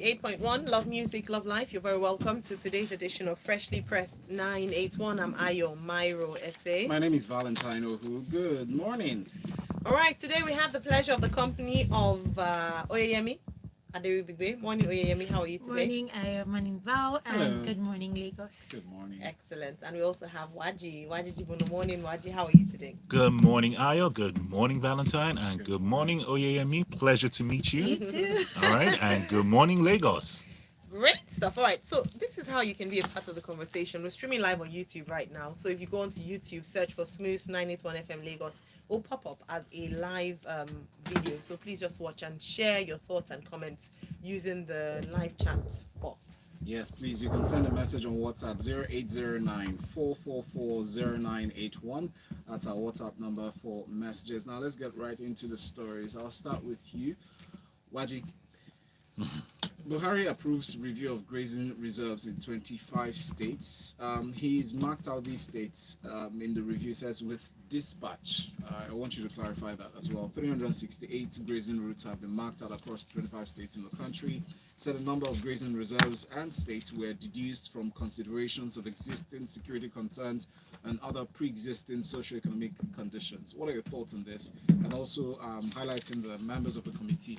8.1 Love Music, Love Life. You're very welcome to today's edition of Freshly Pressed 981. I'm Ayo Myro SA. My name is Valentine Ohu. Good morning. All right, today we have the pleasure of the company of Oyeyemi Aderibigbe. Morning, Oyeyemi. How are you today? Morning, morning Val, and Hello. good morning, Lagos. Good morning. Excellent. And we also have Waji. Waji Jibono. Morning, Waji. How are you today? Good morning, Ayo. Good morning, Valentine. And Good good morning. morning, Oyeyemi. Pleasure to meet you. You too. All right. And good morning, Lagos. Great stuff. All right. So this is how you can be a part of the conversation. We're streaming live on YouTube right now. So if you go onto YouTube, search for Smooth 981 FM Lagos, it will pop up as a live video. So please just watch and share your thoughts and comments using the live chat box. Yes, please. You can send a message on WhatsApp 0809 444 That's our WhatsApp number for messages. Now let's get right into the stories. I'll start with you, Waji. Buhari approves review of grazing reserves in 25 states. He's marked out these states in the review, says with dispatch. I want you to clarify that as well. 368 grazing routes have been marked out across 25 states in the country. Said a number of grazing reserves and states were deduced from considerations of existing security concerns and other pre-existing socio-economic conditions. What are your thoughts on this? And also highlighting the members of the committee.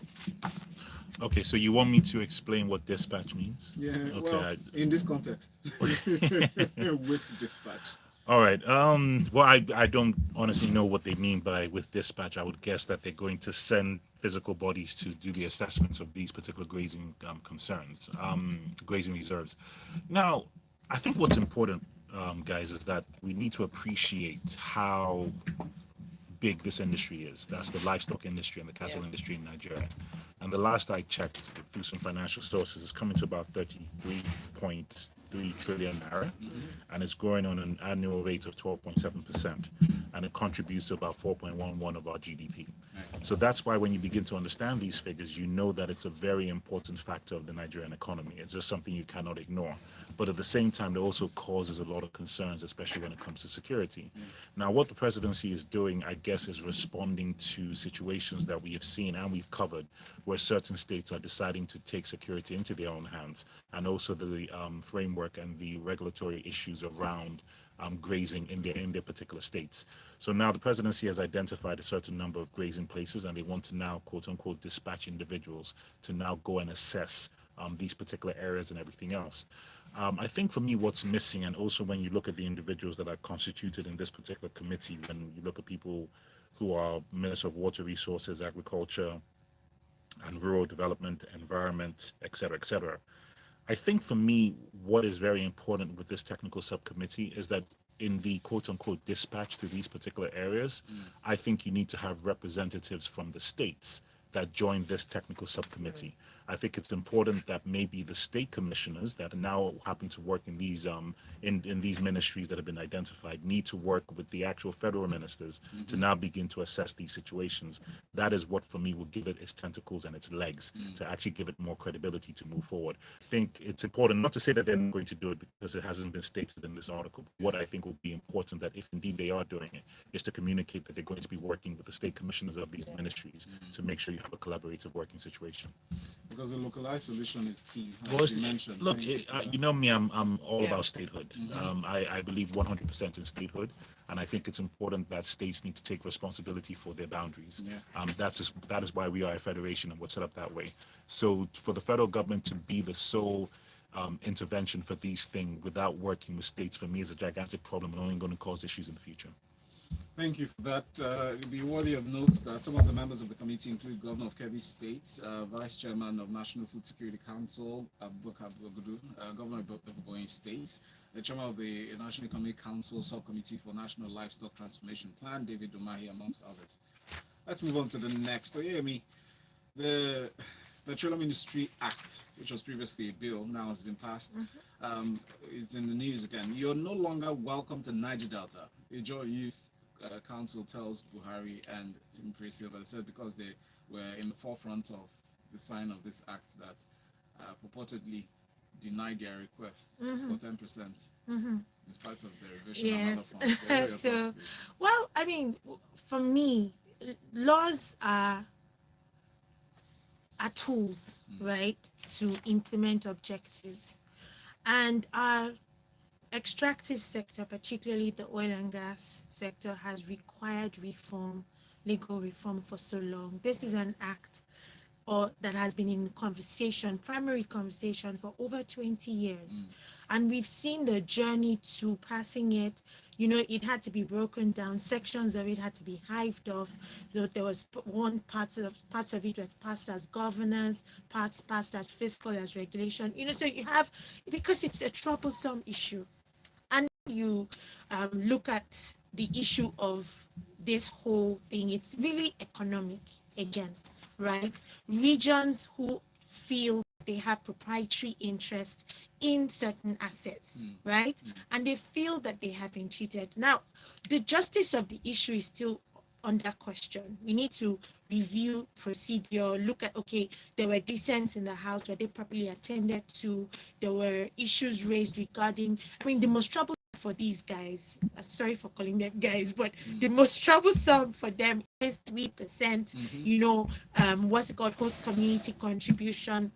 Okay. So you want me to explain what dispatch means? Yeah, Okay. well, in this context, with dispatch. All right. Well, I don't honestly know what they mean by with dispatch. I would guess that they're going to send physical bodies to do the assessments of these particular grazing concerns, grazing reserves. Now, I think what's important, guys, is that we need to appreciate how big this industry is. That's the livestock industry and the cattle industry in Nigeria. And the last I checked through some financial sources, it's coming to about 33.3 trillion naira, and it's growing on an annual rate of 12.7%, and it contributes to about 4.11 of our GDP. Nice. So that's why when you begin to understand these figures, you know that it's a very important factor of the Nigerian economy. It's just something you cannot ignore. But at the same time, it also causes a lot of concerns, especially when it comes to security. Now, what the presidency is doing, I guess, is responding to situations that we have seen and we've covered, where certain states are deciding to take security into their own hands, and also the framework and the regulatory issues around grazing in their particular states. So now the presidency has identified a certain number of grazing places, and they want to now, quote unquote, dispatch individuals to now go and assess these particular areas and everything else. I think for me, what's missing, and also when you look at the individuals that are constituted in this particular committee, when you look at people who are Minister of Water Resources, Agriculture, and Rural Development, Environment, etc., I think for me, what is very important with this technical subcommittee is that in the quote unquote dispatch to these particular areas, I think you need to have representatives from the states that join this technical subcommittee. I think it's important that maybe the state commissioners that now happen to work in these in these ministries that have been identified need to work with the actual federal ministers to now begin to assess these situations. That is what for me will give it its tentacles and its legs to actually give it more credibility to move forward. I think it's important not to say that they're not going to do it because it hasn't been stated in this article. What I think will be important that if indeed they are doing it is to communicate that they're going to be working with the state commissioners of these ministries to make sure you have a collaborative working situation. Because the localized solution is key, Well, as you mentioned. look, you know me, I'm all Yeah. about statehood. I believe 100% in statehood, and I think it's important that states need to take responsibility for their boundaries. Yeah. That is why we are a federation and we're set up that way. So for the federal government to be the sole intervention for these things without working with states, for me, is a gigantic problem and only going to cause issues in the future. Thank you for that. It'd be worthy of note that some of the members of the committee include Governor of Kebbi State, Vice Chairman of National Food Security Council, Abubakar Bogudu, Governor of Ebonyi State, the Chairman of the National Economic Council Subcommittee for National Livestock Transformation Plan, David Umahi, amongst others. Let's move on to the next. So, yeah, the Petroleum Industry Act, which was previously a bill, now has been passed. It's in the news again. You're no longer welcome to Niger Delta. Ijaw Youth Council tells Buhari and Tim Silva said because they were in the forefront of the sign of this act that purportedly denied their request for 10% in spite of the revision and other Yes. funds. What are your thoughts, So, please? well, I mean, for me, laws are are tools, right, to implement objectives. And our extractive sector, particularly the oil and gas sector, has required reform, legal reform for so long. This is an act or that has been in conversation, primary conversation for over 20 years. And we've seen the journey to passing it. You know, it had to be broken down. Sections of it had to be hived off. You know, there was one parts of it was passed as governance, parts passed as fiscal, as regulation. You know, so you have, because it's a troublesome issue. And you look at the issue of this whole thing, it's really economic again, right? Regions who feel they have proprietary interest in certain assets, right? And they feel that they have been cheated. Now, the justice of the issue is still under question. We need to review procedure, look at, okay, there were dissents in the House, were they properly attended to? There were issues raised regarding, I mean, the most trouble for these guys, sorry for calling them guys, but the most troublesome for them is 3%, you know, what's it called, host community contribution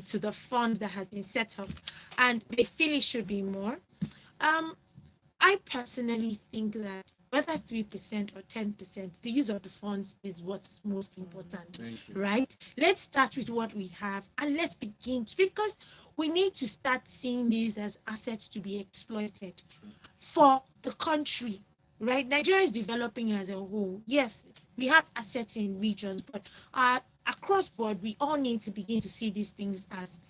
to the fund that has been set up. And they feel it should be more. I personally think that whether 3% or 10%, the use of the funds is what's most important, right? Let's start with what we have and let's begin to, because we need to start seeing these as assets to be exploited for the country, right? Nigeria is developing as a whole. Yes, we have assets in regions, but across board, we all need to begin to see these things as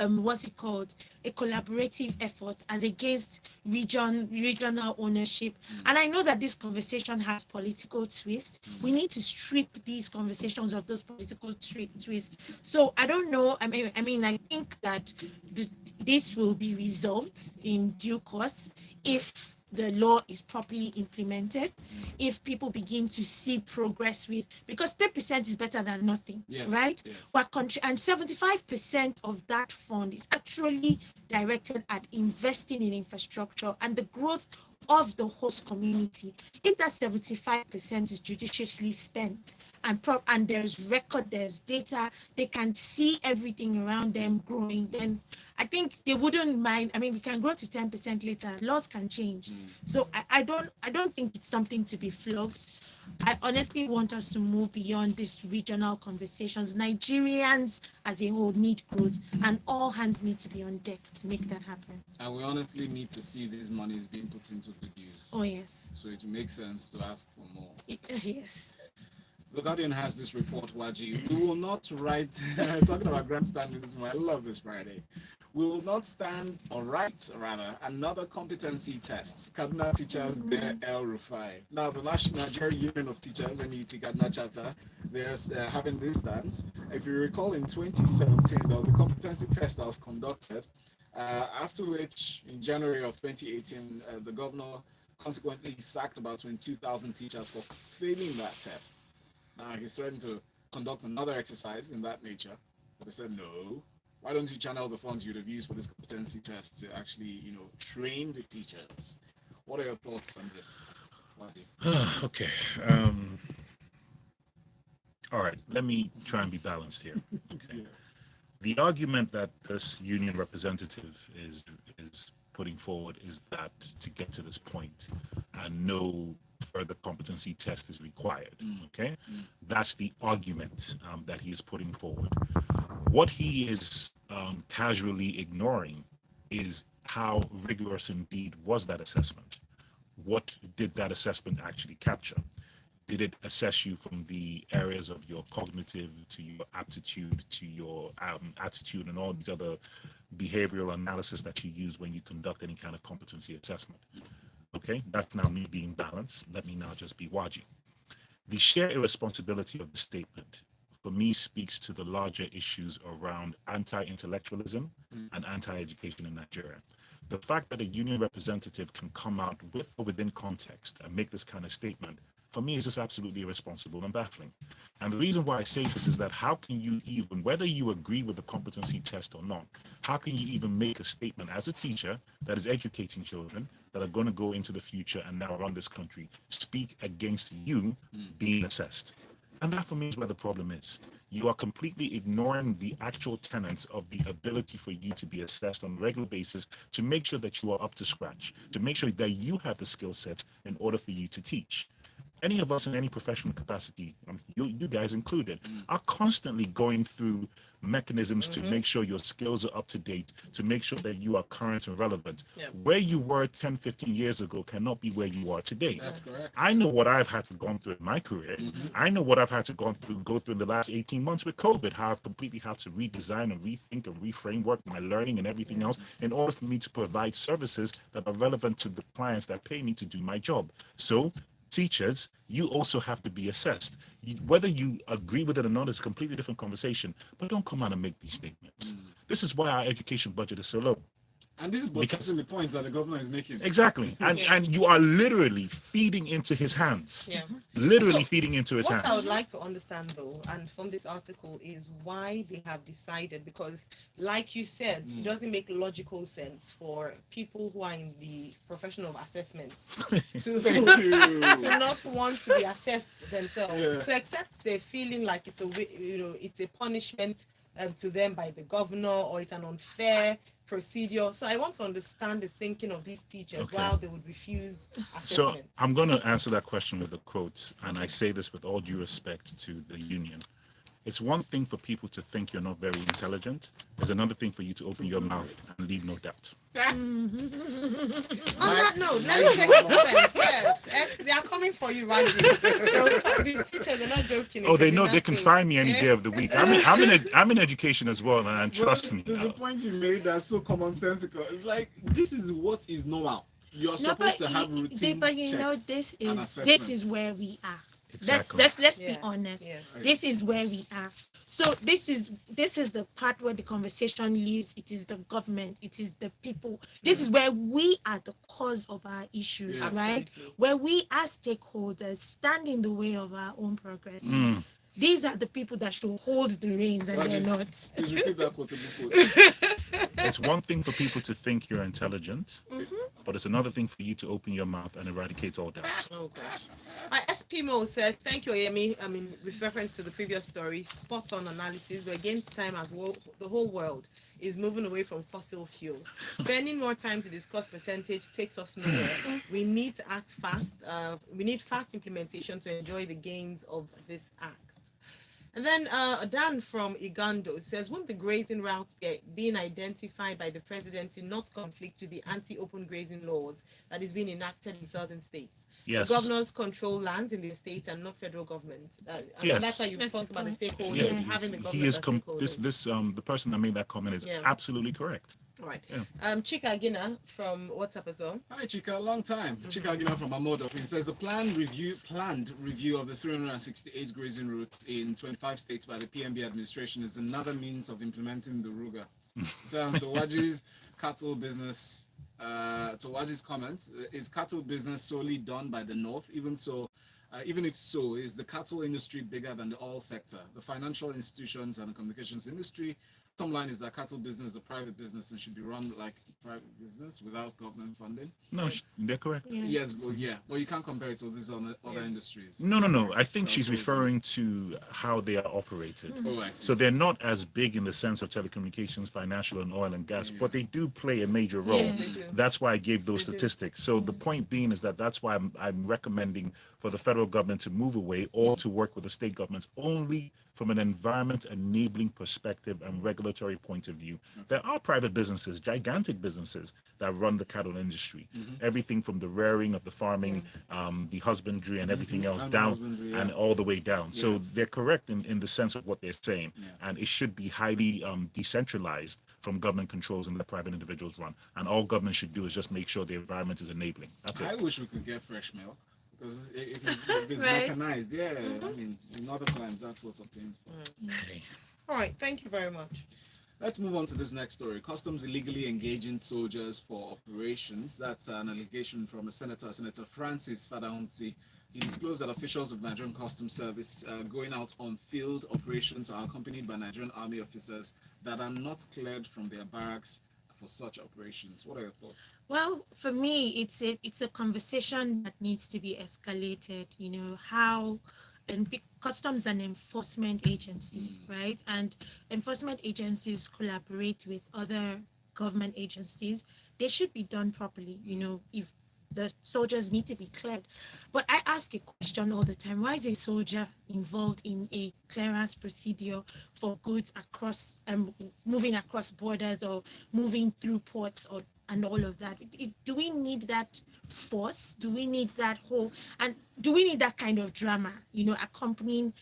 what's it called, a collaborative effort as against regional ownership. And I know that this conversation has political twist. We need to strip these conversations of those political twists. So I don't know, I mean I think that this will be resolved in due course if the law is properly implemented, if people begin to see progress with, because 3% is better than nothing, right? Yes. And 75% of that fund is actually directed at investing in infrastructure and the growth of the host community. If that 75% is judiciously spent and there's record, there's data, they can see everything around them growing, then I think they wouldn't mind. I mean, we can grow to 10% later. Laws can change. So I don't think it's something to be flogged. I honestly want us to move beyond these regional conversations. Nigerians as a whole need growth, and all hands need to be on deck to make that happen. And we honestly need to see these monies being put into good use. Oh, yes. So it makes sense to ask for more. Yes. The Guardian has this report, Waji. We will not write, talking about grandstanding this morning, I love this Friday. We will not stand or write, rather, another competency test. Kaduna teachers, their El Rufai. Now, the National Nigerian Union of Teachers, NUT Kaduna chapter, they're having this stance. If you recall, in 2017, there was a competency test that was conducted, after which, in January of 2018, the governor consequently sacked about 22,000 teachers for failing that test. Now, he's threatened to conduct another exercise in that nature. But they said, no. Why don't you channel the funds you'd have used for this competency test to actually, train the teachers? What are your thoughts on this? Okay. All right. Let me try and be balanced here. Okay. The argument that this union representative is putting forward is that to get to this point, no further competency test is required. Okay, that's the argument that he is putting forward. What he is casually ignoring is how rigorous indeed was that assessment. What did that assessment actually capture? Did it assess you from the areas of your cognitive to your aptitude to your attitude and all these other behavioral analysis that you use when you conduct any kind of competency assessment? Okay, that's now me being balanced. Let me now just be Waji. The sheer irresponsibility of the statement, for me, speaks to the larger issues around anti-intellectualism and anti-education in Nigeria. The fact that a union representative can come out with or within context and make this kind of statement, for me, is just absolutely irresponsible and baffling. And the reason why I say this is that how can you even, whether you agree with the competency test or not, how can you even make a statement as a teacher that is educating children that are going to go into the future and now run this country, speak against you being assessed? And that for me is where the problem is. you are completely ignoring the actual tenets of the ability for you to be assessed on a regular basis to make sure that you are up to scratch, to make sure that you have the skill sets in order for you to teach. Any of us in any professional capacity, you guys included, are constantly going through mechanisms to make sure your skills are up to date, to make sure that you are current and relevant. Yeah. Where you were 10, 15 years ago cannot be where you are today. That's correct. I know what I've had to go through in my career. I know what I've had to go through in the last 18 months with COVID, how I've completely had to redesign and rethink and reframework my learning and everything else in order for me to provide services that are relevant to the clients that pay me to do my job. So teachers, you also have to be assessed. Whether you agree with it or not is a completely different conversation, but don't come out and make these statements. This is why our education budget is so low. And this is buttressing the points that the governor is making. Exactly. And you are literally feeding into his hands. Yeah. Literally So, feeding into his What I would hands. like to understand, though, and from this article, is why they have decided, because, like you said, it doesn't make logical sense for people who are in the profession of assessment to not want to be assessed themselves. Yeah. So, except they're feeling like it's a punishment to them by the governor, or it's an unfair procedure. So I want to understand the thinking of these teachers Okay. while they would refuse So assessments. I'm going to answer that question with a quote, and I say this with all due respect to the union. It's one thing for people to think you're not very intelligent. There's another thing for you to open your mouth and leave no doubt. On that note, let me take offense. Yes, they are coming for you, Randy. The teachers are not joking. Oh, they It's know in they that can state. find me any Yeah. day of the week. I'm in education as well, and trust me. There's a point you made that's so commonsensical. It's like, this is what is normal. You're supposed to have routine but you know, checks this and is assessments. where we are. Exactly. Let's Yeah. be honest. Yeah. This is where we are. So this is the part where the conversation lives. It is the government. It is the people. This is where we are the cause of our issues, Yeah. right? Absolutely. Where we as stakeholders stand in the way of our own progress. These are the people that should hold the reins, and they're Roger. not. Please repeat that quotable quote. It's one thing for people to think you're intelligent, but it's another thing for you to open your mouth and eradicate all doubts. Oh gosh. SPMO says, thank you, Yemi. I mean, with reference to the previous story, spot on analysis. We're against time as well. The whole world is moving away from fossil fuel. Spending more time to discuss percentage takes us nowhere. We need to act fast. We need fast implementation to enjoy the gains of this act. And then Dan from Igando says, won't the grazing routes being identified by the presidency not conflict with the anti-open grazing laws that is being enacted in southern states? Yes. The governors control lands in the states and not federal government. And Yes. that's why you That's talked the about the point. stakeholders, Yeah, having the government he is as stakeholders. the person that made that comment is Yeah. absolutely correct. All right. Yeah. Chika Gina from WhatsApp as well. Hi, Chika, long time. Chika Agina from Amodo. He says the planned review of the 368 grazing routes in 25 states by the PMB administration is another means of implementing the RUGA. Sounds to Waji's cattle business. To Waji's comments, is cattle business solely done by the North? Even if so, is the cattle industry bigger than the oil sector, the financial institutions, and the communications industry? Bottom line is that cattle business is a private business and should be run like private business without government funding. No, they're correct. Yeah. Yes, well, yeah. Well, you can't compare it to these other industries. No. I think So she's crazy. referring to how they are operated. Oh, I see. So they're not as big in the sense of telecommunications, financial, and oil and gas, but they do play a major role. Yeah. They do. That's why I gave those They do. statistics. So the point being is that's why I'm recommending for the federal government to move away or to work with the state governments only from an environment enabling perspective and regulatory point of view. There are private businesses, gigantic businesses that run the cattle industry. Everything from the rearing of the farming, the husbandry and everything else And down husbandry, yeah. and all the way down. Yeah. So they're correct in the sense of what they're saying. Yeah. And it should be highly decentralized from government controls and let private individuals run. And all government should do is just make sure the environment is enabling. That's I it. wish we could get fresh milk because if it's Right. mechanized, yeah. I mean, in other climes, that's what's obtained. All right. Thank you very much. Let's move on to this next story. Customs illegally engaging soldiers for operations. That's an allegation from a senator, Senator Francis Fadahunsi. He disclosed that officials of Nigerian Customs Service going out on field operations are accompanied by Nigerian Army officers that are not cleared from their barracks for such operations. What are your thoughts? Well, for me, it's a conversation that needs to be escalated. You know how customs and enforcement agency, right? And enforcement agencies collaborate with other government agencies. They should be done properly. If the soldiers need to be cleared. But I ask a question all the time: why is a soldier involved in a clearance procedure for goods across moving across borders or moving through ports or and all of that? Do we need that force? Do we need that whole and do we need that kind of drama, accompanying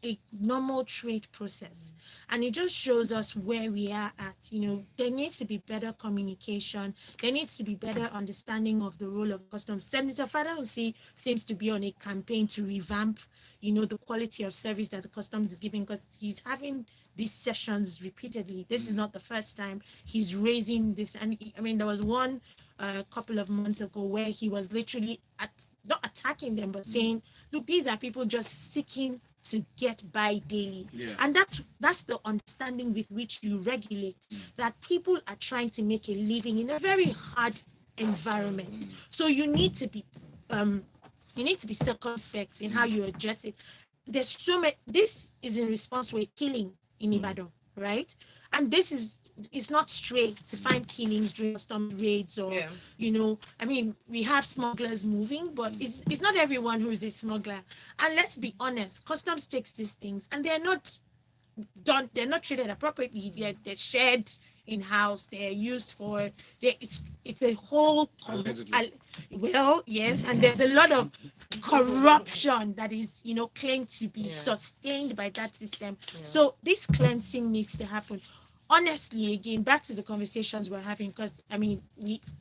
a normal trade process? And it just shows us where we are at. There needs to be better communication. There needs to be better understanding of the role of customs. Senator Fadausi seems to be on a campaign to revamp, the quality of service that the customs is giving, because he's having these sessions repeatedly. This is not the first time he's raising this. And there was one a couple of months ago where he was literally not attacking them, but saying, look, these are people just seeking to get by daily. Yes. And that's the understanding with which you regulate, that people are trying to make a living in a very hard environment. So you need to be circumspect in how you address it. There's so many. This is in response to a killing in Ibadan, right? And it's not straight to find killings during custom raids or we have smugglers moving, but it's not everyone who is a smuggler. And let's be honest, customs takes these things and they're not treated appropriately. They're shared in house. They're used for it's a whole well, yes, and there's a lot of corruption that is claimed to be sustained by that system. So this cleansing needs to happen. Honestly, again, back to the conversations we're having, because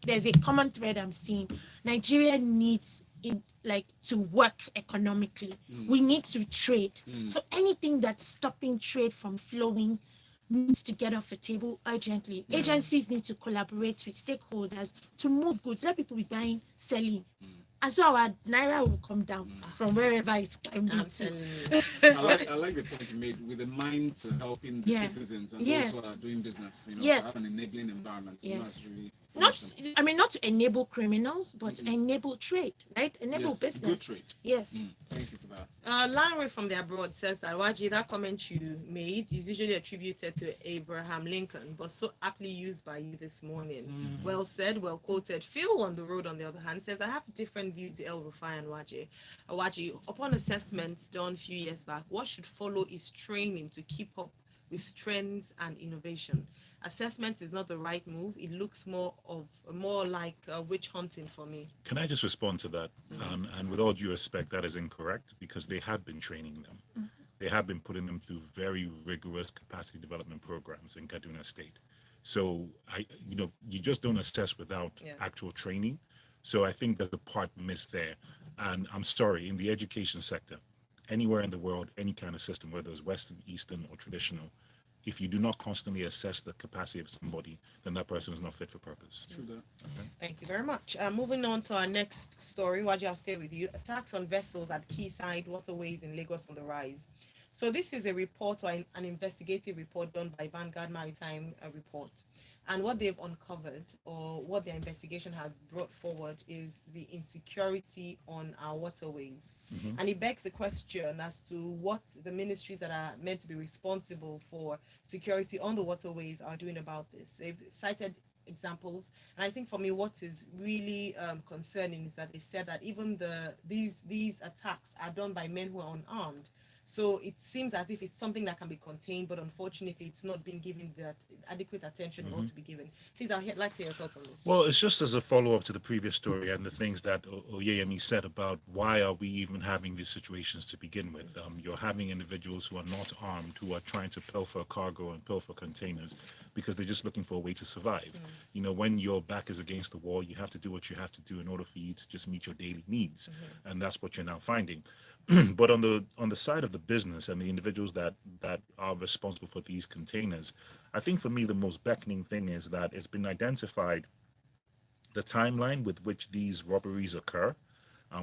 there's a common thread I'm seeing. Nigeria needs to work economically. We need to trade. So anything that's stopping trade from flowing needs to get off the table urgently. Agencies need to collaborate with stakeholders to move goods. Let people be buying, selling. And so our naira will come down from wherever it's climbing to. I like the point you made, with the mind to helping the citizens and those who are doing business, to have an enabling environment. That's really not to enable criminals, but to enable trade, right? Enable business. Good trade. Yes. Thank you for that. Larry from the abroad says that Waji, that comment you made is usually attributed to Abraham Lincoln, but so aptly used by you this morning. Well said, well quoted. Phil on the road, on the other hand, says, I have different views to El Rufai and Waji. Waji, upon assessments done a few years back, what should follow is training to keep up with trends and innovation. Assessment is not the right move. It looks more like witch hunting for me. Can I just respond to that? And with all due respect, that is incorrect, because they have been training them. They have been putting them through very rigorous capacity development programs in Kaduna State. So you just don't assess without actual training. So I think there's a part missed there. And I'm sorry, in the education sector, anywhere in the world, any kind of system, whether it's Western, Eastern, or traditional, if you do not constantly assess the capacity of somebody, then that person is not fit for purpose. True that. Okay. Thank you very much. Moving on to our next story, Waji, I'll stay with you. Attacks on vessels at quayside waterways in Lagos on the rise. So this is a report, or an investigative report done by Vanguard Maritime Report. And what they've uncovered, or what their investigation has brought forward, is the insecurity on our waterways. And it begs the question as to what the ministries that are meant to be responsible for security on the waterways are doing about this. They've cited examples, and I think for me what is really concerning is that they've said that even these attacks are done by men who are unarmed. So it seems as if it's something that can be contained, but unfortunately it's not being given the adequate attention it ought to be given. Please, I'd like to hear your thoughts on this. Well, it's just as a follow-up to the previous story and the things that Oyeyemi said about why are we even having these situations to begin with. You're having individuals who are not armed, who are trying to pilfer cargo and pilfer containers because they're just looking for a way to survive. When your back is against the wall, you have to do what you have to do in order for you to just meet your daily needs. And that's what you're now finding. But on the side of the business and the individuals that are responsible for these containers, I think for me the most beckoning thing is that it's been identified the timeline with which these robberies occur,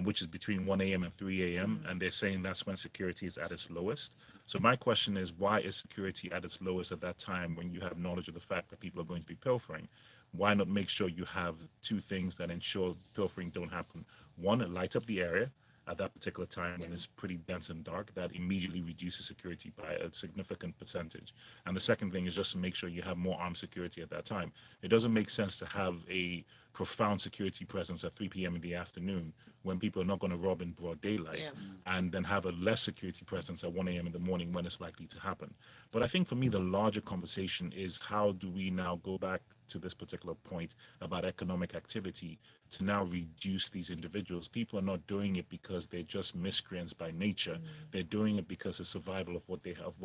which is between 1 a.m. and 3 a.m. And they're saying that's when security is at its lowest. So my question is, why is security at its lowest at that time when you have knowledge of the fact that people are going to be pilfering? Why not make sure you have two things that ensure pilfering don't happen? One, light up the area. at that particular time when it's pretty dense and dark, that immediately reduces security by a significant percentage. And the second thing is just to make sure you have more armed security at that time. It doesn't make sense to have a profound security presence at 3 p.m. in the afternoon when people are not going to rob in broad daylight, and then have a less security presence at 1 a.m. in the morning when it's likely to happen. But I think for me, the larger conversation is how do we now go back to this particular point about economic activity to now reduce these individuals. People are not doing it because they're just miscreants by nature. They're doing it because of survival of what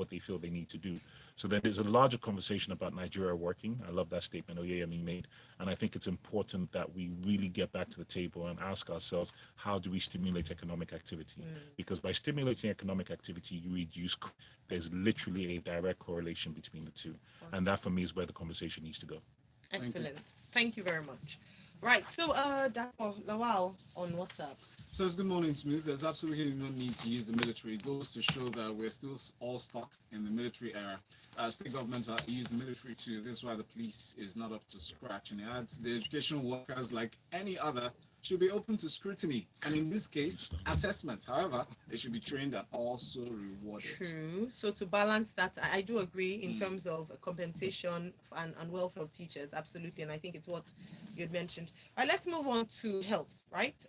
they feel they need to do. So then there's a larger conversation about Nigeria working. I love that statement Oyeyemi made. And I think it's important that we really get back to the table and ask ourselves, how do we stimulate economic activity? Because by stimulating economic activity, you reduce, there's literally a direct correlation between the two. And that for me is where the conversation needs to go. Excellent. Thank you very much. Right. So, Dapo Lawal on WhatsApp. Says, good morning, Smooth. There's absolutely no need to use the military. It goes to show that we're still all stuck in the military era. State governments use the military too. This is why the police is not up to scratch. And it adds the educational workers, like any other, should be open to scrutiny. And in this case, assessment. However, they should be trained and also rewarded. True. So to balance that, I do agree in terms of compensation and welfare of teachers. Absolutely. And I think it's what you had mentioned. All right, let's move on to health, right?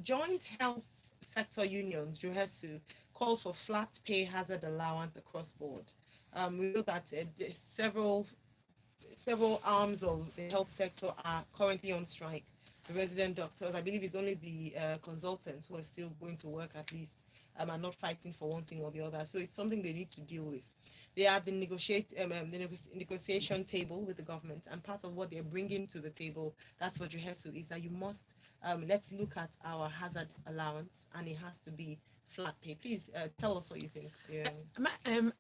Joint health sector unions, JOHESU, calls for flat pay hazard allowance across board. We know that several arms of the health sector are currently on strike. The resident doctors, I believe it's only the consultants who are still going to work at least, are not fighting for one thing or the other. So it's something they need to deal with. They are the negotiation table with the government, and part of what they're bringing to the table, that's what JOHESU is, that you must, let's look at our hazard allowance, and it has to be flat pay. Please tell us what you think.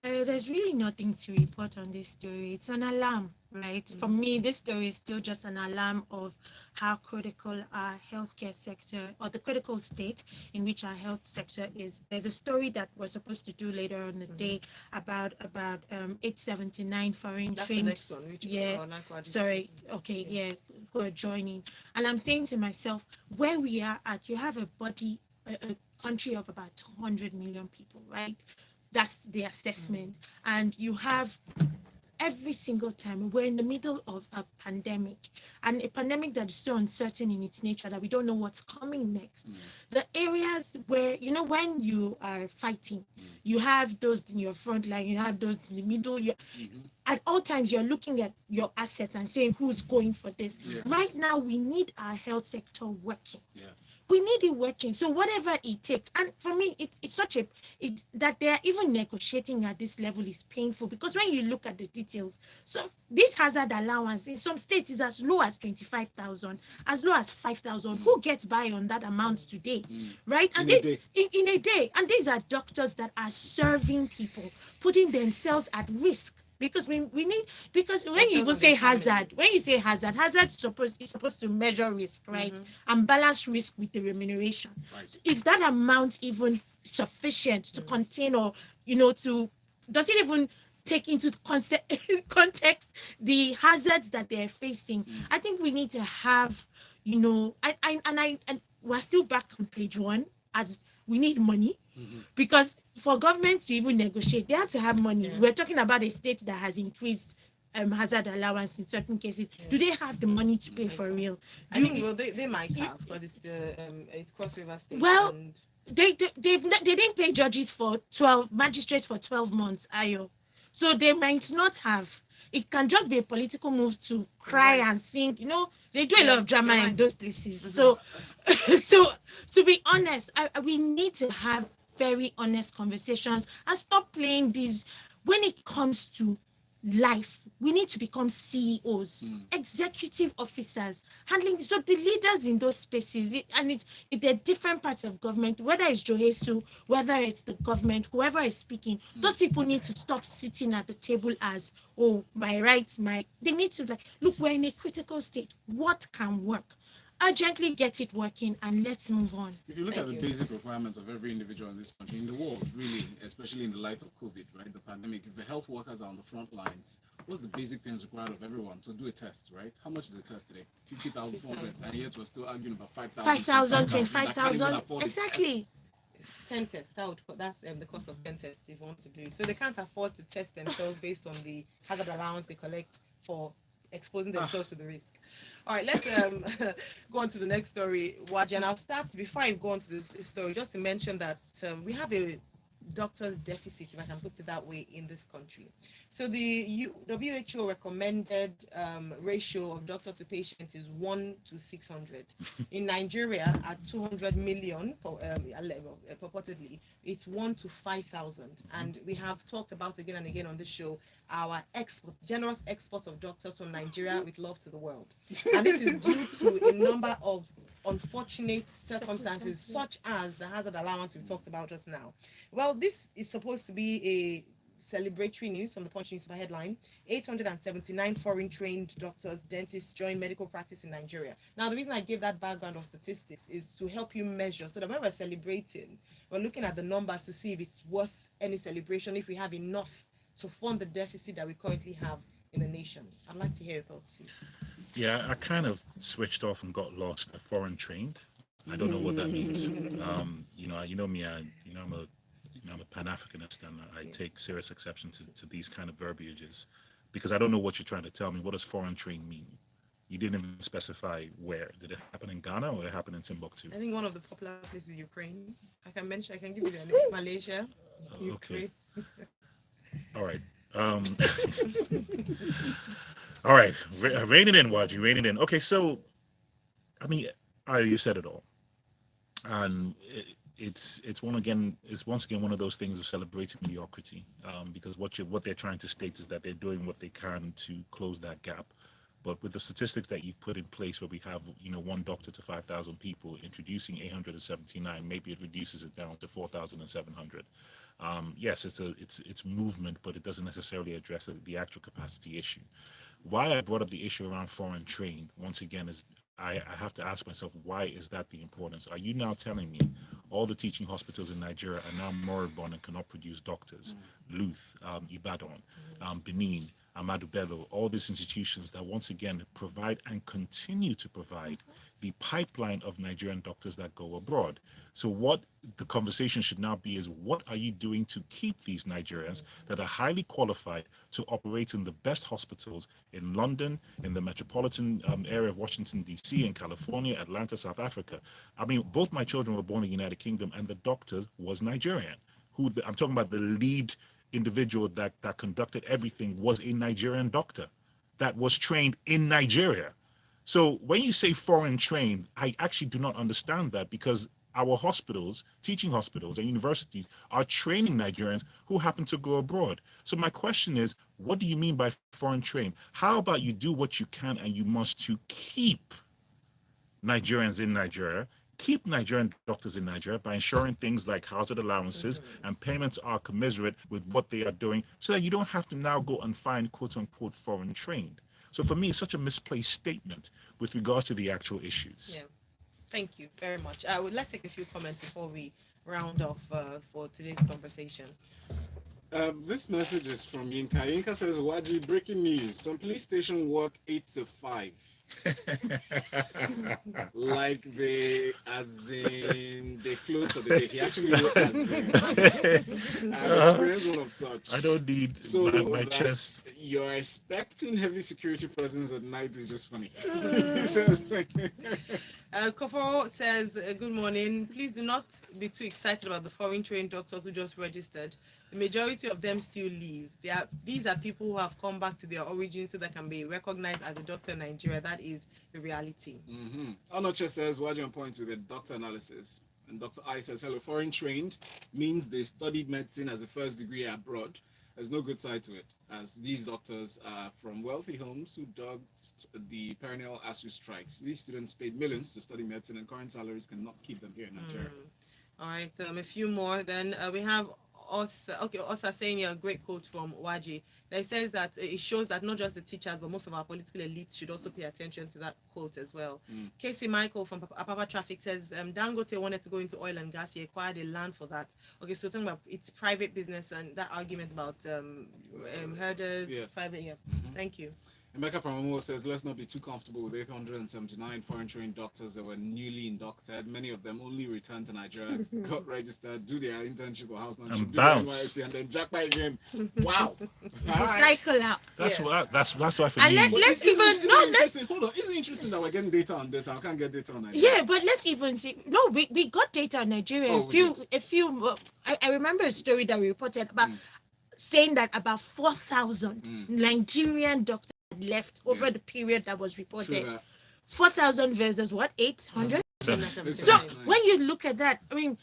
There's really nothing to report on this story. It's an alarm, right? For me, this story is still just an alarm of how critical our healthcare sector, or the critical state in which our health sector is. There's a story that we're supposed to do later on the day about 879 foreign That's trained. the next one. Who are joining. And I'm saying to myself, where we are at, you have a country of about 200 million people, right? That's the assessment. And you have every single time we're in the middle of a pandemic, and a pandemic that is so uncertain in its nature that we don't know what's coming next. The areas where, when you are fighting, you have those in your front line, you have those in the middle. At all times, you're looking at your assets and saying, who's going for this? Yes. Right now, we need our health sector working. Yes. We need it working. So whatever it takes, and for me, it's such that they are even negotiating at this level is painful, because when you look at the details, so this hazard allowance in some states is as low as 25,000, as low as 5,000. Who gets by on that amount today, right? And in a day, and these are doctors that are serving people, putting themselves at risk. Because we need, because when you even say hazard, is supposed to measure risk, right? And balance risk with the remuneration. Right. So is that amount even sufficient to contain, or does it even take into context the hazards that they're facing? I think we need to have, and we're still back on page one, as we need money. Because for governments to even negotiate, they have to have money. Yes. We're talking about a state that has increased hazard allowance in certain cases. Do they have the money to pay for real? I think they might have, because it's Cross River State. Well, and they didn't pay magistrates for 12 months, Ayo. So they might not have. It can just be a political move to cry and sing. They do a lot of drama in those places. So to be honest, we need to have very honest conversations and stop playing these. When it comes to life, we need to become CEOs, executive officers, handling. So the leaders in those spaces, they're different parts of government, whether it's JOHESU, whether it's the government, whoever is speaking, those people need to stop sitting at the table as, my rights, they need to look, we're in a critical state. What can work? Urgently get it working, and let's move on. If you look at the basic requirements of every individual in this country, in the world, really, especially in the light of COVID, right, the pandemic, if the health workers are on the front lines, what's the basic things required of everyone to do a test, right? How much is a test today? 50,400, and yet we're still arguing about 5,000. 5,000, 25,000, exactly. 10 tests. That's the cost of 10 tests if you want to do it. So they can't afford to test themselves based on the hazard allowance they collect for exposing themselves to the risk. All right, let's go on to the next story, Waji, and I'll start before I go on to this story, just to mention that we have a doctor's deficit, if I can put it that way, in this country. So the WHO recommended ratio of doctor to patient is 1 to 600. In Nigeria, at 200 million purportedly, it's 1 to 5,000. And we have talked about again and again on this show our generous export of doctors from Nigeria with love to the world. And this is due to a number of unfortunate circumstances such as the hazard allowance we talked about just now. Well, this is supposed to be a celebratory news from the Punch newspaper headline. 879 foreign trained doctors, dentists join medical practice in Nigeria. Now, the reason I gave that background of statistics is to help you measure, so that when we're celebrating, we're looking at the numbers to see if it's worth any celebration, if we have enough to fund the deficit that we currently have in the nation. I'd like to hear your thoughts, please. Yeah, I kind of switched off and got lost at foreign trained. I don't know what that means. You know me. I'm a Pan-Africanist, and I take serious exception to these kind of verbiages because I don't know what you're trying to tell me. What does foreign trained mean? You didn't even specify where. Did it happen in Ghana or it happened in Timbuktu? I think one of the popular places is Ukraine. I can give you the name. Malaysia, Ukraine. Okay. All right. All right. Rein it in, Waji. Rein it in. Okay, so, I mean, you said it all. And it's once again one of those things of celebrating mediocrity, because what they're trying to state is that they're doing what they can to close that gap. But with the statistics that you've put in place, where we have one doctor to 5,000 people, introducing 879, maybe it reduces it down to 4,700. Yes, it's movement, but it doesn't necessarily address the actual capacity issue. Why I brought up the issue around foreign trained once again is I have to ask myself, why is that the importance? Are you now telling me all the teaching hospitals in Nigeria are now moribund and cannot produce doctors? Luth, Ibadan, Benin, Ahmadu Bello, all these institutions that once again provide and continue to provide the pipeline of Nigerian doctors that go abroad. So what the conversation should now be is, what are you doing to keep these Nigerians that are highly qualified to operate in the best hospitals in London, in the metropolitan area of Washington, D.C., in California, Atlanta, South Africa? I mean, both my children were born in the United Kingdom, and the doctor was Nigerian. I'm talking about the lead individual that conducted everything was a Nigerian doctor that was trained in Nigeria. So when you say foreign trained, I actually do not understand that, because our hospitals, teaching hospitals and universities are training Nigerians who happen to go abroad. So my question is, what do you mean by foreign trained? How about you do what you can and you must to keep Nigerians in Nigeria, keep Nigerian doctors in Nigeria by ensuring things like hazard allowances and payments are commensurate with what they are doing, so that you don't have to now go and find quote unquote foreign trained. So for me, it's such a misplaced statement with regards to the actual issues. Yeah, thank you very much. Let's take a few comments before we round off for today's conversation. This message is from Yinka. Yinka says, Waji, breaking news. Some police station work 8 to 5. Like as in they close for the day. He actually wrote as in. I've experienced one of such. I don't need so my chest. You're expecting heavy security presence at night is just funny. So it's like Koforo says, good morning. Please do not be too excited about the foreign trained doctors who just registered. The majority of them still leave. These are people who have come back to their origins so they can be recognized as a doctor in Nigeria. That is the reality. Anoche says, Waji on points with a doctor analysis. And Dr. I says, hello, foreign trained means they studied medicine as a first degree abroad. There's no good side to it, as these doctors are from wealthy homes who dodged the perennial ASU strikes. These students paid millions to study medicine, and current salaries cannot keep them here in Nigeria. All right, a few more. Then we have us are saying a great quote from Waji that says that it shows that not just the teachers but most of our political elites should also pay attention to that quote as well. Casey Michael from Apapa Traffic says Dangote wanted to go into oil and gas. He acquired a land for that. Okay, so talking about it's private business and that argument about herders. Yes. Private. Yeah. Thank you. Emeka from Omo says, let's not be too comfortable with 879 foreign trained doctors that were newly inducted. Many of them only returned to Nigeria, got registered, do their internship or housemanship, And do their bounce. NYSC, and then jackpot again. Wow. It's a cycle out. That's Yes. why for And me. let's Isn't even no, let's interesting. Hold on. Isn't it interesting that we're getting data on this and I can't get data on Nigeria? yeah, but let's even see. No, we got data in Nigeria. Oh, we a few. I remember a story that we reported about saying that about 4,000 Nigerian doctors had left over Yes. the period that was True reported. that. 4,000 versus what 800. So Right. when you look at that, I mean,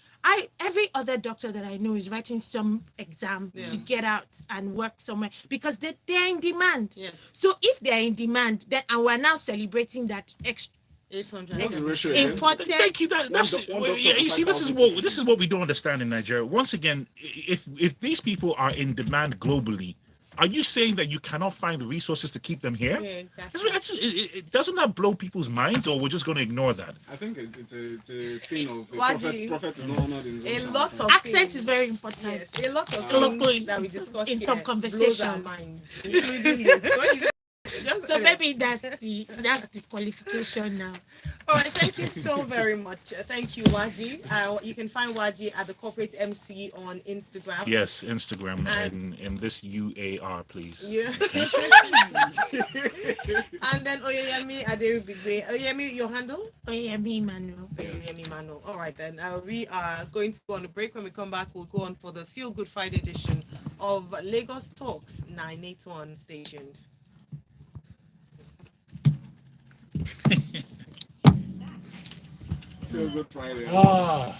every other doctor that I know is writing some exam to get out and work somewhere because they're in demand. Yes. So if they're in demand, then and we're now celebrating that extra 800. What's the ratio again? important. Thank you. That's One doctor yeah, to you see, 5,000 this is what we don't understand in Nigeria. Once again, if these people are in demand globally, are you saying that you cannot find the resources to keep them here? Yeah, exactly. Doesn't that blow people's minds, or we're just going to ignore that? I think it's a thing of a Why do you- prophet is not honored in his A own lot town. of Accent things. is very important. Yes, a lot of Globally, things that we discuss in here some blows conversations. our minds, including this. When you just So maybe that's the qualification now. All right, thank you so very much. Thank you, Waji. You can find Waji at the Corporate MC on Instagram. Yes, Instagram And- and this UAR, please. Yeah. And then Oyeyemi Aderibigbe. Oyeyemi, your handle? Oyemi Manuel. Oyeyemi Mano. All right, then. We are going to go on a break. When we come back, we'll go on for the Feel Good Friday edition of Lagos Talks 981. Stay tuned. Feel good Friday. Ah.